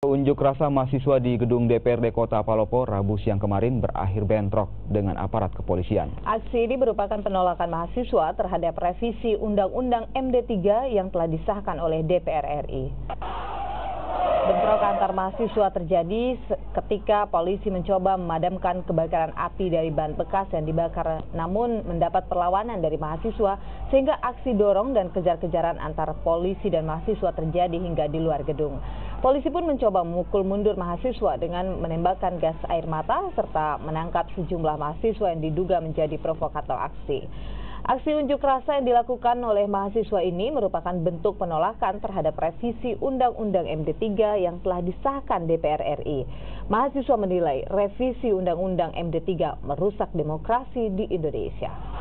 Unjuk rasa mahasiswa di gedung DPRD Kota Palopo Rabu siang kemarin berakhir bentrok dengan aparat kepolisian. Aksi ini merupakan penolakan mahasiswa terhadap revisi Undang-Undang MD3 yang telah disahkan oleh DPR RI. Bentrok antar mahasiswa terjadi ketika polisi mencoba memadamkan kebakaran api dari ban bekas yang dibakar, namun mendapat perlawanan dari mahasiswa sehingga aksi dorong dan kejar-kejaran antara polisi dan mahasiswa terjadi hingga di luar gedung. Polisi pun mencoba memukul mundur mahasiswa dengan menembakkan gas air mata serta menangkap sejumlah mahasiswa yang diduga menjadi provokator aksi. Aksi unjuk rasa yang dilakukan oleh mahasiswa ini merupakan bentuk penolakan terhadap revisi Undang-Undang MD3 yang telah disahkan DPR RI. Mahasiswa menilai revisi Undang-Undang MD3 merusak demokrasi di Indonesia.